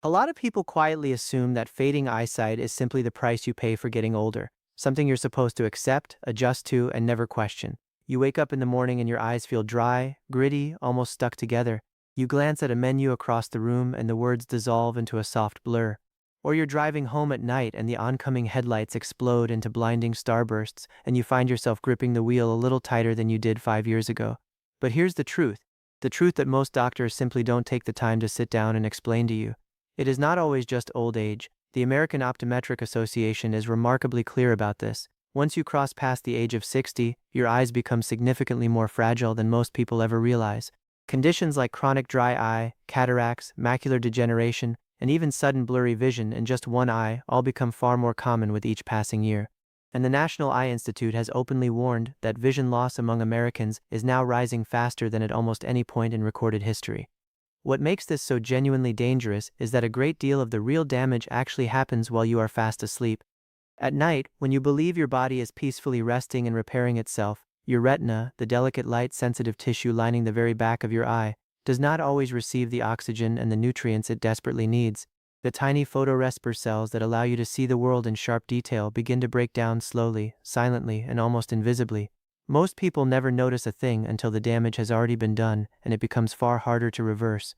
A lot of people quietly assume that fading eyesight is simply the price you pay for getting older, something you're supposed to accept, adjust to, and never question. You wake up in the morning and your eyes feel dry, gritty, almost stuck together. You glance at a menu across the room and the words dissolve into a soft blur. Or you're driving home at night and the oncoming headlights explode into blinding starbursts and you find yourself gripping the wheel a little tighter than you did 5 years ago. But here's the truth that most doctors simply don't take the time to sit down and explain to you. It is not always just old age. The American Optometric Association is remarkably clear about this. Once you cross past the age of 60, your eyes become significantly more fragile than most people ever realize. Conditions like chronic dry eye, cataracts, macular degeneration, and even sudden blurry vision in just one eye all become far more common with each passing year. And the National Eye Institute has openly warned that vision loss among Americans is now rising faster than at almost any point in recorded history. What makes this so genuinely dangerous is that a great deal of the real damage actually happens while you are fast asleep. At night, when you believe your body is peacefully resting and repairing itself, your retina, the delicate light-sensitive tissue lining the very back of your eye, does not always receive the oxygen and the nutrients it desperately needs. The tiny photoreceptor cells that allow you to see the world in sharp detail begin to break down slowly, silently, and almost invisibly. Most people never notice a thing until the damage has already been done and it becomes far harder to reverse.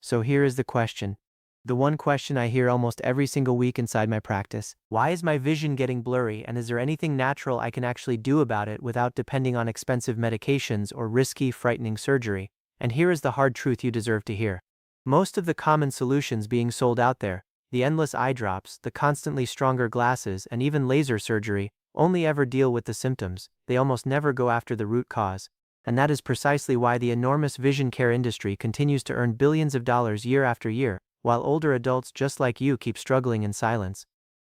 So here is the question. The one question I hear almost every single week inside my practice. Why is my vision getting blurry, and is there anything natural I can actually do about it without depending on expensive medications or risky, frightening surgery? And here is the hard truth you deserve to hear. Most of the common solutions being sold out there, the endless eye drops, the constantly stronger glasses, and even laser surgery, only ever deal with the symptoms. They almost never go after the root cause. And that is precisely why the enormous vision care industry continues to earn billions of dollars year after year, while older adults just like you keep struggling in silence.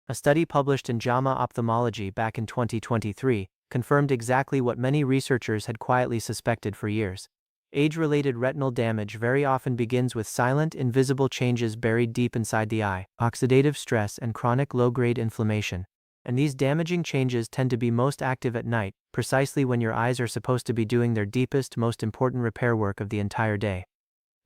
A study published in JAMA Ophthalmology back in 2023 confirmed exactly what many researchers had quietly suspected for years. Age-related retinal damage very often begins with silent, invisible changes buried deep inside the eye, oxidative stress and chronic low-grade inflammation. And these damaging changes tend to be most active at night, precisely when your eyes are supposed to be doing their deepest, most important repair work of the entire day.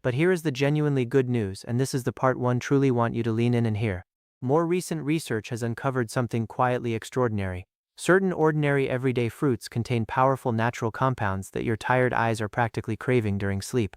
But here is the genuinely good news, and this is the part one truly want you to lean in and hear. More recent research has uncovered something quietly extraordinary. Certain ordinary everyday fruits contain powerful natural compounds that your tired eyes are practically craving during sleep.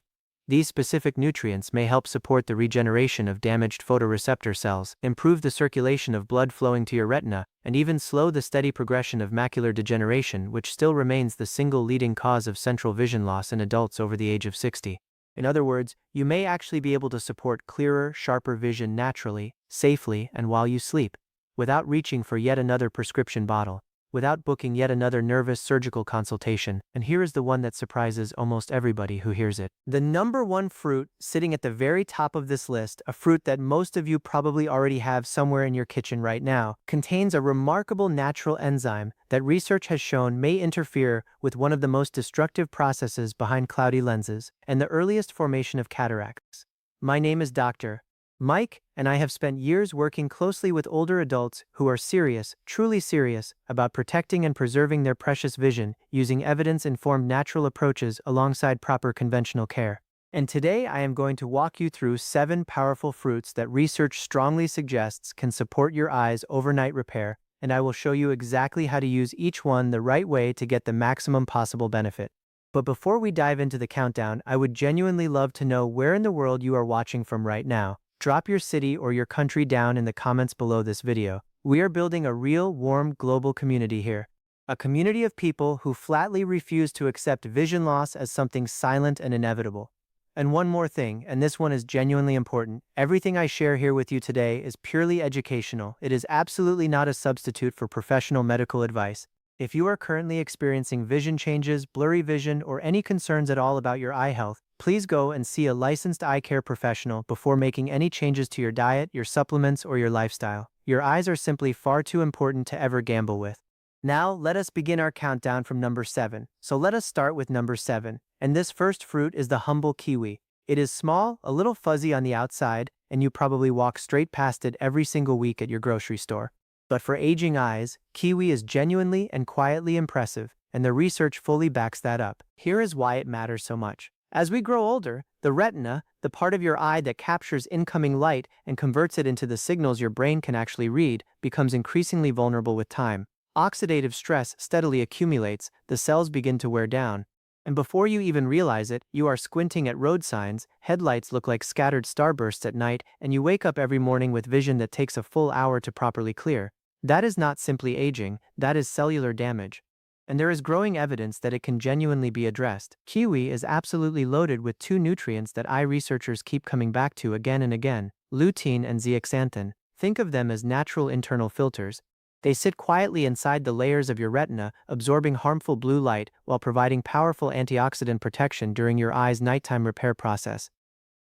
These specific nutrients may help support the regeneration of damaged photoreceptor cells, improve the circulation of blood flowing to your retina, and even slow the steady progression of macular degeneration, which still remains the single leading cause of central vision loss in adults over the age of 60. In other words, you may actually be able to support clearer, sharper vision naturally, safely, and while you sleep, without reaching for yet another prescription bottle, without booking yet another nervous surgical consultation. And here is the one that surprises almost everybody who hears it. The number one fruit sitting at the very top of this list, a fruit that most of you probably already have somewhere in your kitchen right now, contains a remarkable natural enzyme that research has shown may interfere with one of the most destructive processes behind cloudy lenses and the earliest formation of cataracts. My name is Dr. Mike, and I have spent years working closely with older adults who are serious, truly serious, about protecting and preserving their precious vision using evidence-informed natural approaches alongside proper conventional care. And today I am going to walk you through 7 powerful fruits that research strongly suggests can support your eyes' overnight repair, and I will show you exactly how to use each one the right way to get the maximum possible benefit. But before we dive into the countdown, I would genuinely love to know where in the world you are watching from right now. Drop your city or your country down in the comments below this video. We are building a real, warm, global community here. A community of people who flatly refuse to accept vision loss as something silent and inevitable. And one more thing, and this one is genuinely important. Everything I share here with you today is purely educational. It is absolutely not a substitute for professional medical advice. If you are currently experiencing vision changes, blurry vision, or any concerns at all about your eye health, please go and see a licensed eye care professional before making any changes to your diet, your supplements, or your lifestyle. Your eyes are simply far too important to ever gamble with. Now, let us begin our countdown from number 7. So let us start with number 7. And this first fruit is the humble kiwi. It is small, a little fuzzy on the outside, and you probably walk straight past it every single week at your grocery store. But for aging eyes, kiwi is genuinely and quietly impressive, and the research fully backs that up. Here is why it matters so much. As we grow older, the retina, the part of your eye that captures incoming light and converts it into the signals your brain can actually read, becomes increasingly vulnerable with time. Oxidative stress steadily accumulates, the cells begin to wear down. And before you even realize it, you are squinting at road signs, headlights look like scattered starbursts at night, and you wake up every morning with vision that takes a full hour to properly clear. That is not simply aging, that is cellular damage. And there is growing evidence that it can genuinely be addressed. Kiwi is absolutely loaded with two nutrients that eye researchers keep coming back to again and again: lutein and zeaxanthin. Think of them as natural internal filters. They sit quietly inside the layers of your retina, absorbing harmful blue light while providing powerful antioxidant protection during your eye's nighttime repair process.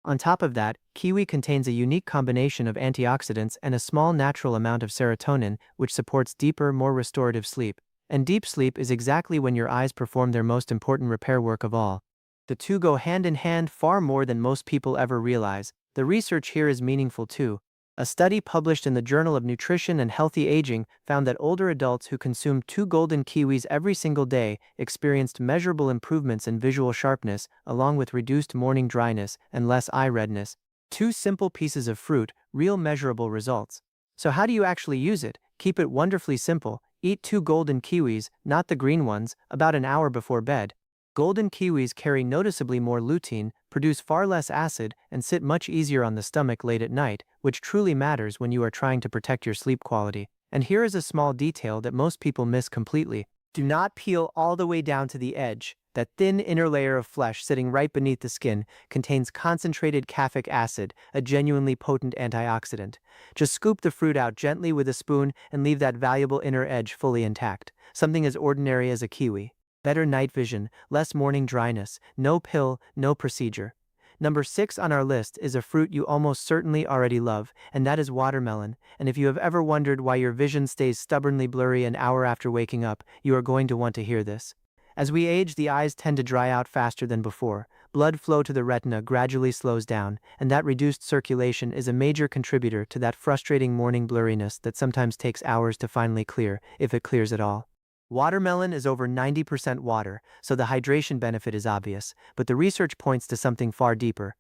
On top of that, kiwi contains a unique combination of antioxidants and a small natural amount of serotonin, which supports deeper, more restorative sleep. And deep sleep is exactly when your eyes perform their most important repair work of all. The two go hand in hand far more than most people ever realize. The research here is meaningful too. A study published in the Journal of Nutrition and Healthy Aging found that older adults who consumed 2 golden kiwis every single day experienced measurable improvements in visual sharpness, along with reduced morning dryness and less eye redness. Two simple pieces of fruit, real measurable results. So how do you actually use it? Keep it wonderfully simple. Eat 2 golden kiwis, not the green ones, about an hour before bed. Golden kiwis carry noticeably more lutein, produce far less acid, and sit much easier on the stomach late at night, which truly matters when you are trying to protect your sleep quality. And here is a small detail that most people miss completely. Do not peel all the way down to the edge. That thin inner layer of flesh sitting right beneath the skin contains concentrated caffeic acid, a genuinely potent antioxidant. Just scoop the fruit out gently with a spoon and leave that valuable inner edge fully intact. Something as ordinary as a kiwi. Better night vision, less morning dryness, no pill, no procedure. Number 6 on our list is a fruit you almost certainly already love, and that is watermelon. And if you have ever wondered why your vision stays stubbornly blurry an hour after waking up, you are going to want to hear this. As we age, the eyes tend to dry out faster than before. Blood flow to the retina gradually slows down, and that reduced circulation is a major contributor to that frustrating morning blurriness that sometimes takes hours to finally clear, if it clears at all. Watermelon is over 90% water, so the hydration benefit is obvious, but the research points to something far deeper.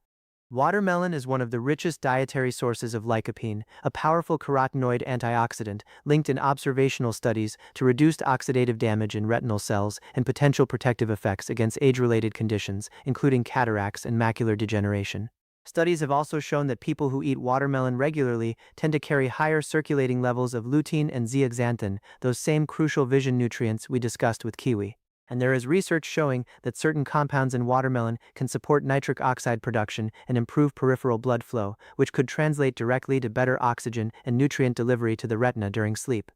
Watermelon is one of the richest dietary sources of lycopene, a powerful carotenoid antioxidant linked in observational studies to reduced oxidative damage in retinal cells and potential protective effects against age-related conditions, including cataracts and macular degeneration. Studies have also shown that people who eat watermelon regularly tend to carry higher circulating levels of lutein and zeaxanthin, those same crucial vision nutrients we discussed with kiwi. And there is research showing that certain compounds in watermelon can support nitric oxide production and improve peripheral blood flow, which could translate directly to better oxygen and nutrient delivery to the retina during sleep.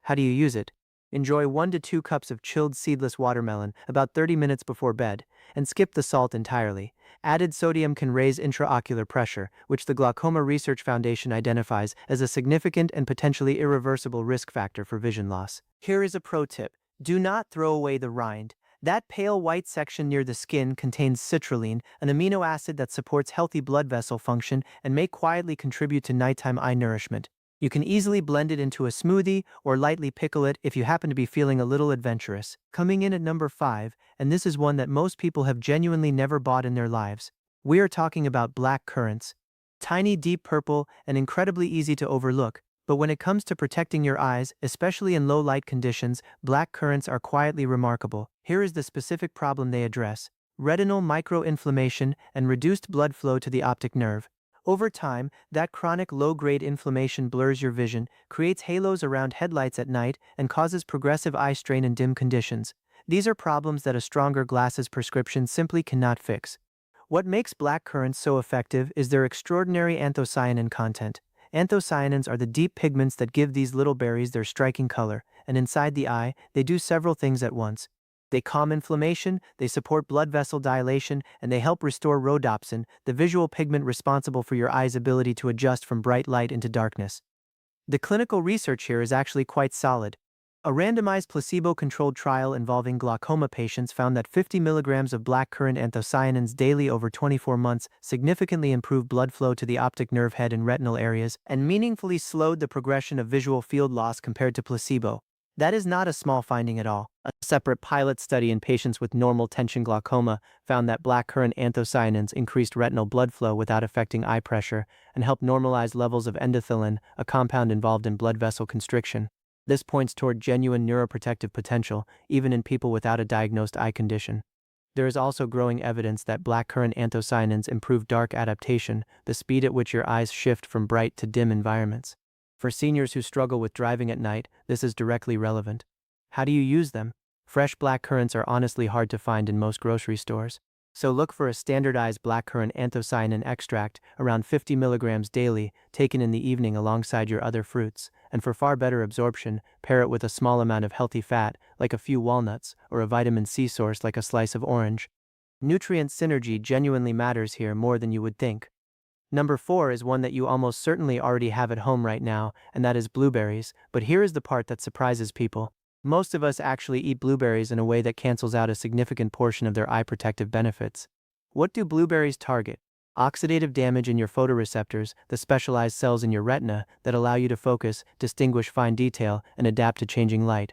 How do you use it? Enjoy 1 to 2 cups of chilled seedless watermelon about 30 minutes before bed, and skip the salt entirely. Added sodium can raise intraocular pressure, which the Glaucoma Research Foundation identifies as a significant and potentially irreversible risk factor for vision loss. Here is a pro tip. Do not throw away the rind. That pale white section near the skin contains citrulline, an amino acid that supports healthy blood vessel function and may quietly contribute to nighttime eye nourishment. You can easily blend it into a smoothie or lightly pickle it if you happen to be feeling a little adventurous. Coming in at number 5, and this is one that most people have genuinely never bought in their lives. We are talking about black currants. Tiny, deep purple, and incredibly easy to overlook. But when it comes to protecting your eyes, especially in low light conditions, black currants are quietly remarkable. Here is the specific problem they address: retinal microinflammation and reduced blood flow to the optic nerve. Over time, that chronic low-grade inflammation blurs your vision, creates halos around headlights at night, and causes progressive eye strain in dim conditions. These are problems that a stronger glasses prescription simply cannot fix. What makes black currants so effective is their extraordinary anthocyanin content. Anthocyanins are the deep pigments that give these little berries their striking color, and inside the eye, they do several things at once. They calm inflammation, they support blood vessel dilation, and they help restore rhodopsin, the visual pigment responsible for your eye's ability to adjust from bright light into darkness. The clinical research here is actually quite solid. A randomized placebo-controlled trial involving glaucoma patients found that 50 milligrams of blackcurrant anthocyanins daily over 24 months significantly improved blood flow to the optic nerve head and retinal areas and meaningfully slowed the progression of visual field loss compared to placebo. That is not a small finding at all. A separate pilot study in patients with normal tension glaucoma found that blackcurrant anthocyanins increased retinal blood flow without affecting eye pressure and helped normalize levels of endothelin, a compound involved in blood vessel constriction. This points toward genuine neuroprotective potential, even in people without a diagnosed eye condition. There is also growing evidence that blackcurrant anthocyanins improve dark adaptation, the speed at which your eyes shift from bright to dim environments. For seniors who struggle with driving at night, this is directly relevant. How do you use them? Fresh blackcurrants are honestly hard to find in most grocery stores. So look for a standardized blackcurrant anthocyanin extract, around 50 milligrams daily, taken in the evening alongside your other fruits, and for far better absorption, pair it with a small amount of healthy fat, like a few walnuts, or a vitamin C source like a slice of orange. Nutrient synergy genuinely matters here more than you would think. Number 4 is one that you almost certainly already have at home right now, and that is blueberries, but here is the part that surprises people. Most of us actually eat blueberries in a way that cancels out a significant portion of their eye protective benefits. What do blueberries target? Oxidative damage in your photoreceptors, the specialized cells in your retina that allow you to focus, distinguish fine detail, and adapt to changing light.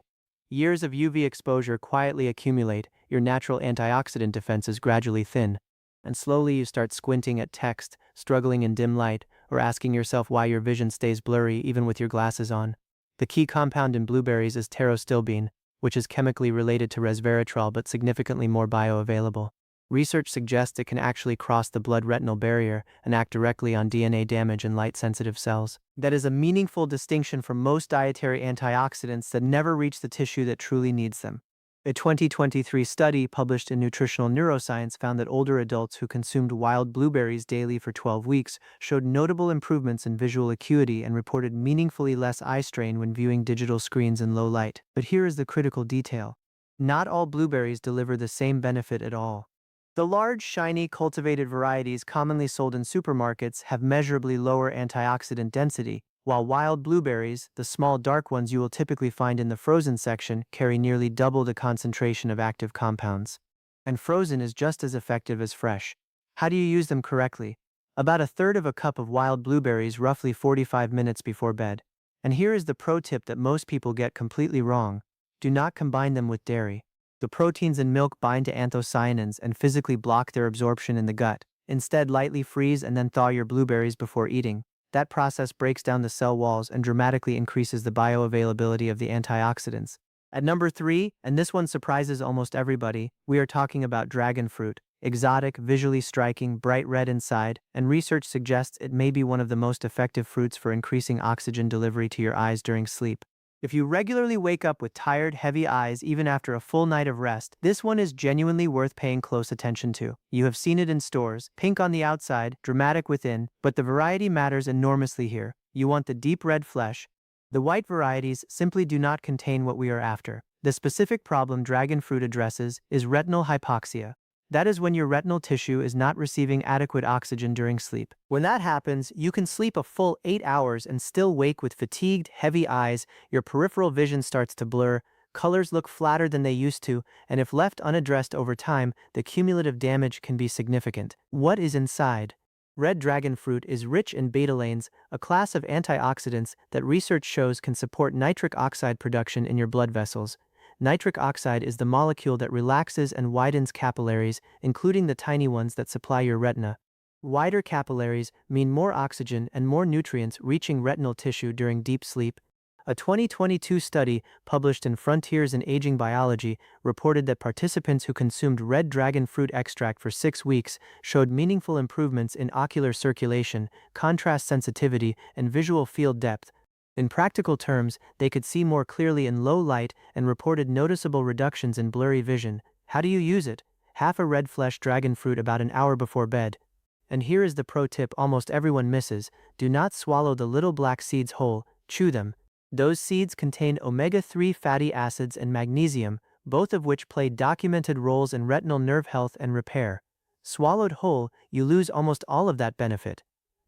Years of UV exposure quietly accumulate, your natural antioxidant defenses gradually thin, and slowly you start squinting at text, struggling in dim light, or asking yourself why your vision stays blurry even with your glasses on. The key compound in blueberries is pterostilbene, which is chemically related to resveratrol but significantly more bioavailable. Research suggests it can actually cross the blood-retinal barrier and act directly on DNA damage in light-sensitive cells. That is a meaningful distinction from most dietary antioxidants that never reach the tissue that truly needs them. A 2023 study published in Nutritional Neuroscience found that older adults who consumed wild blueberries daily for 12 weeks showed notable improvements in visual acuity and reported meaningfully less eye strain when viewing digital screens in low light. But here is the critical detail. Not all blueberries deliver the same benefit at all. The large, shiny, cultivated varieties commonly sold in supermarkets have measurably lower antioxidant density, while wild blueberries, the small dark ones you will typically find in the frozen section, carry nearly double the concentration of active compounds. And frozen is just as effective as fresh. How do you use them correctly? About a third of a cup of wild blueberries roughly 45 minutes before bed. And here is the pro tip that most people get completely wrong. Do not combine them with dairy. The proteins in milk bind to anthocyanins and physically block their absorption in the gut. Instead, lightly freeze and then thaw your blueberries before eating. That process breaks down the cell walls and dramatically increases the bioavailability of the antioxidants. At number 3, and this one surprises almost everybody, we are talking about dragon fruit. Exotic, visually striking, bright red inside, and research suggests it may be one of the most effective fruits for increasing oxygen delivery to your eyes during sleep. If you regularly wake up with tired, heavy eyes even after a full night of rest, this one is genuinely worth paying close attention to. You have seen it in stores, pink on the outside, dramatic within, but the variety matters enormously here. You want the deep red flesh. The white varieties simply do not contain what we are after. The specific problem dragon fruit addresses is retinal hypoxia. That is when your retinal tissue is not receiving adequate oxygen during sleep. When that happens, you can sleep a full 8 hours and still wake with fatigued, heavy eyes, your peripheral vision starts to blur, colors look flatter than they used to, and if left unaddressed over time, the cumulative damage can be significant. What is inside? Red dragon fruit is rich in betalains, a class of antioxidants that research shows can support nitric oxide production in your blood vessels. Nitric oxide is the molecule that relaxes and widens capillaries, including the tiny ones that supply your retina. Wider capillaries mean more oxygen and more nutrients reaching retinal tissue during deep sleep. A 2022 study published in Frontiers in Aging Biology reported that participants who consumed red dragon fruit extract for 6 weeks showed meaningful improvements in ocular circulation, contrast sensitivity, and visual field depth. In practical terms, they could see more clearly in low light and reported noticeable reductions in blurry vision. How do you use it? Half a red flesh dragon fruit about an hour before bed. And here is the pro tip almost everyone misses: do not swallow the little black seeds whole, chew them. Those seeds contain omega-3 fatty acids and magnesium, both of which play documented roles in retinal nerve health and repair. Swallowed whole, you lose almost all of that benefit.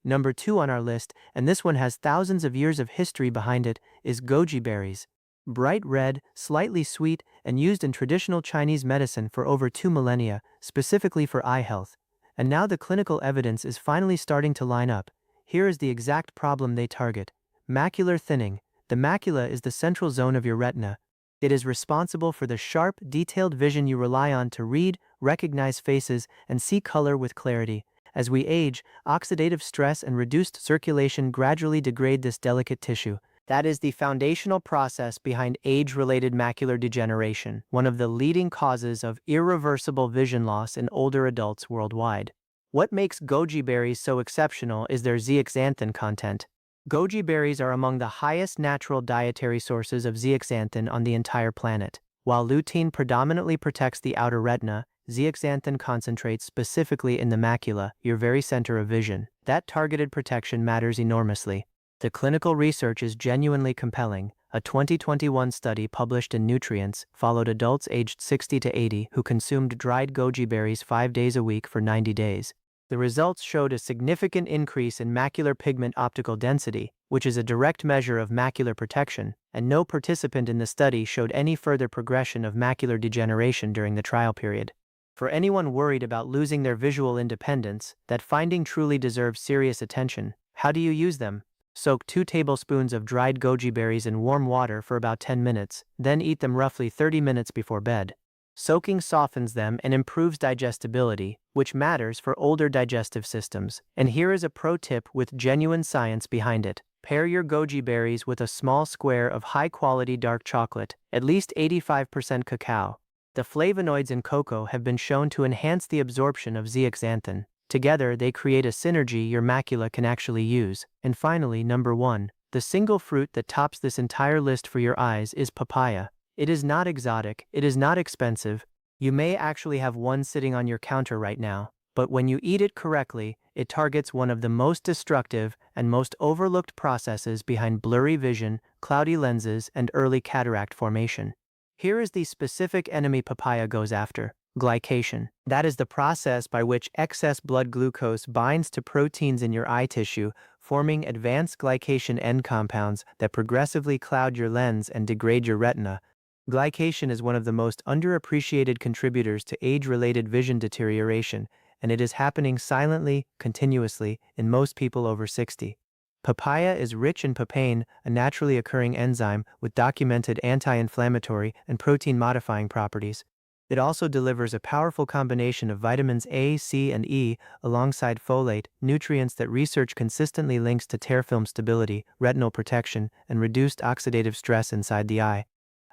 Number 2 on our list, and this one has thousands of years of history behind it, is goji berries. Bright red, slightly sweet, and used in traditional Chinese medicine for over 2 millennia, specifically for eye health. And now the clinical evidence is finally starting to line up. Here is the exact problem they target: macular thinning. The macula is the central zone of your retina, It is responsible for the sharp, detailed vision you rely on to read, recognize faces, and see color with clarity. As we age, oxidative stress and reduced circulation gradually degrade this delicate tissue. That is the foundational process behind age-related macular degeneration, one of the leading causes of irreversible vision loss in older adults worldwide. What makes goji berries so exceptional is their zeaxanthin content. Goji berries are among the highest natural dietary sources of zeaxanthin on the entire planet. While lutein predominantly protects the outer retina, zeaxanthin concentrates specifically in the macula, your very center of vision. That targeted protection matters enormously. The clinical research is genuinely compelling. A 2021 study published in Nutrients followed adults aged 60 to 80 who consumed dried goji berries 5 days a week for 90 days. The results showed a significant increase in macular pigment optical density, which is a direct measure of macular protection, and no participant in the study showed any further progression of macular degeneration during the trial period. For anyone worried about losing their visual independence, that finding truly deserves serious attention. How do you use them? Soak 2 tablespoons of dried goji berries in warm water for about 10 minutes, then eat them roughly 30 minutes before bed. Soaking softens them and improves digestibility, which matters for older digestive systems. And here is a pro tip with genuine science behind it. Pair your goji berries with a small square of high-quality dark chocolate, at least 85% cacao. The flavonoids in cocoa have been shown to enhance the absorption of zeaxanthin. Together, they create a synergy your macula can actually use. And finally, number 1, the single fruit that tops this entire list for your eyes is papaya. It is not exotic, it is not expensive. You may actually have one sitting on your counter right now, but when you eat it correctly, it targets one of the most destructive and most overlooked processes behind blurry vision, cloudy lenses, and early cataract formation. Here is the specific enemy papaya goes after: glycation. That is the process by which excess blood glucose binds to proteins in your eye tissue, forming advanced glycation end compounds that progressively cloud your lens and degrade your retina. Glycation is one of the most underappreciated contributors to age-related vision deterioration, and it is happening silently, continuously, in most people over 60. Papaya is rich in papain, a naturally occurring enzyme with documented anti-inflammatory and protein-modifying properties. It also delivers a powerful combination of vitamins A, C, and E, alongside folate, nutrients that research consistently links to tear film stability, retinal protection, and reduced oxidative stress inside the eye.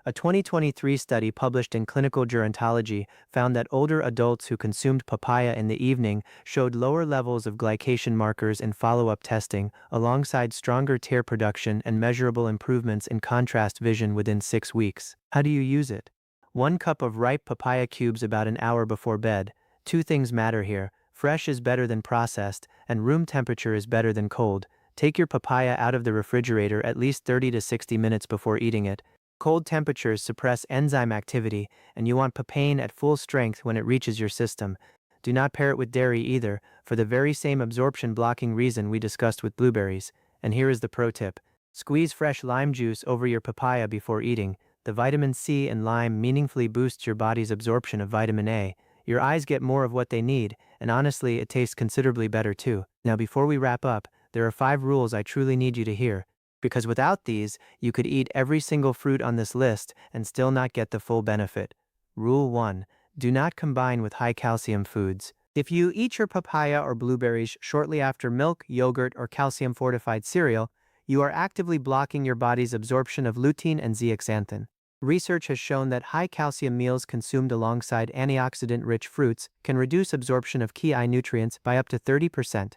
A 2023 study published in Clinical Gerontology found that older adults who consumed papaya in the evening showed lower levels of glycation markers in follow-up testing, alongside stronger tear production and measurable improvements in contrast vision within 6 weeks. How do you use it? 1 cup of ripe papaya cubes about an hour before bed. 2 things matter here: fresh is better than processed, and room temperature is better than cold. Take your papaya out of the refrigerator at least 30 to 60 minutes before eating it. Cold temperatures suppress enzyme activity, and you want papain at full strength when it reaches your system. Do not pair it with dairy either, for the very same absorption-blocking reason we discussed with blueberries. And here is the pro tip: squeeze fresh lime juice over your papaya before eating. The vitamin C in lime meaningfully boosts your body's absorption of vitamin A. Your eyes get more of what they need, and honestly, it tastes considerably better too. Now, before we wrap up, there are 5 rules I truly need you to hear, because without these, you could eat every single fruit on this list and still not get the full benefit. Rule 1. Do not combine with high-calcium foods. If you eat your papaya or blueberries shortly after milk, yogurt, or calcium-fortified cereal, you are actively blocking your body's absorption of lutein and zeaxanthin. Research has shown that high-calcium meals consumed alongside antioxidant-rich fruits can reduce absorption of key eye nutrients by up to 30%.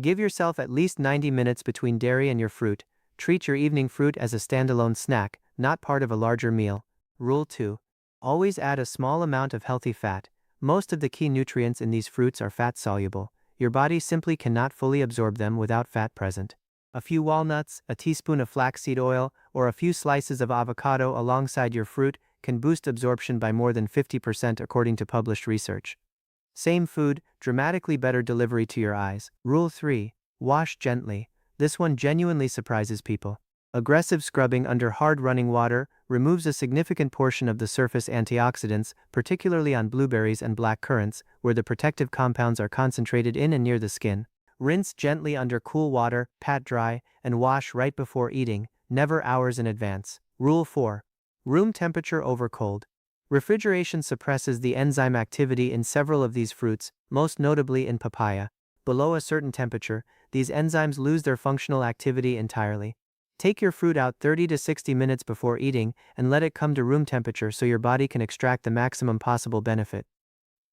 Give yourself at least 90 minutes between dairy and your fruit. Treat your evening fruit as a standalone snack, not part of a larger meal. Rule 2. Always add a small amount of healthy fat. Most of the key nutrients in these fruits are fat-soluble. Your body simply cannot fully absorb them without fat present. A few walnuts, a teaspoon of flaxseed oil, or a few slices of avocado alongside your fruit can boost absorption by more than 50% according to published research. Same food, dramatically better delivery to your eyes. Rule 3. Wash gently. This one genuinely surprises people. Aggressive scrubbing under hard running water removes a significant portion of the surface antioxidants, particularly on blueberries and black currants, where the protective compounds are concentrated in and near the skin. Rinse gently under cool water, pat dry, and wash right before eating, never hours in advance. Rule 4. Room temperature over cold. Refrigeration suppresses the enzyme activity in several of these fruits, most notably in papaya. Below a certain temperature, these enzymes lose their functional activity entirely. Take your fruit out 30 to 60 minutes before eating and let it come to room temperature so your body can extract the maximum possible benefit.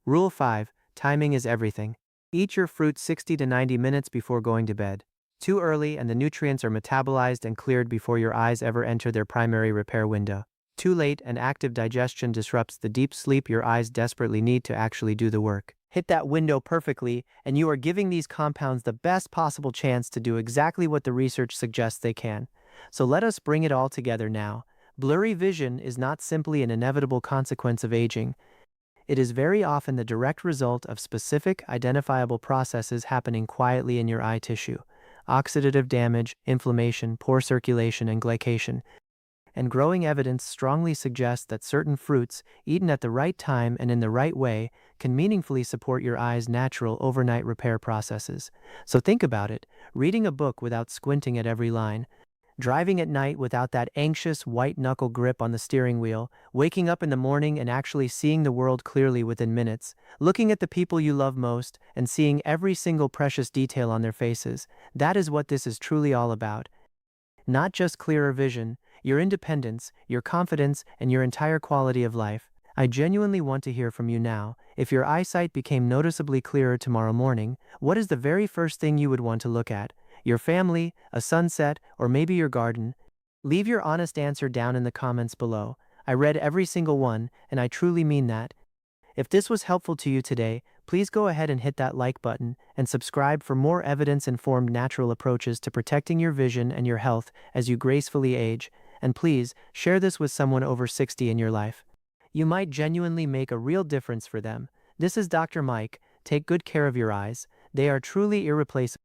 Rule 5. Timing is everything. Eat your fruit 60 to 90 minutes before going to bed. Too early and the nutrients are metabolized and cleared before your eyes ever enter their primary repair window. Too late and active digestion disrupts the deep sleep your eyes desperately need to actually do the work. Hit that window perfectly, and you are giving these compounds the best possible chance to do exactly what the research suggests they can. So let us bring it all together now. Blurry vision is not simply an inevitable consequence of aging. It is very often the direct result of specific, identifiable processes happening quietly in your eye tissue. Oxidative damage, inflammation, poor circulation, and glycation. And growing evidence strongly suggests that certain fruits, eaten at the right time and in the right way, can meaningfully support your eye's natural overnight repair processes. So think about it: reading a book without squinting at every line, driving at night without that anxious white-knuckle grip on the steering wheel, waking up in the morning and actually seeing the world clearly within minutes, looking at the people you love most and seeing every single precious detail on their faces. That is what this is truly all about. Not just clearer vision, your independence, your confidence, and your entire quality of life. I genuinely want to hear from you now. If your eyesight became noticeably clearer tomorrow morning, what is the very first thing you would want to look at? Your family, a sunset, or maybe your garden? Leave your honest answer down in the comments below. I read every single one, and I truly mean that. If this was helpful to you today, please go ahead and hit that like button and subscribe for more evidence-informed natural approaches to protecting your vision and your health as you gracefully age. And please, share this with someone over 60 in your life. You might genuinely make a real difference for them. This is Dr. Mike. Take good care of your eyes. They are truly irreplaceable.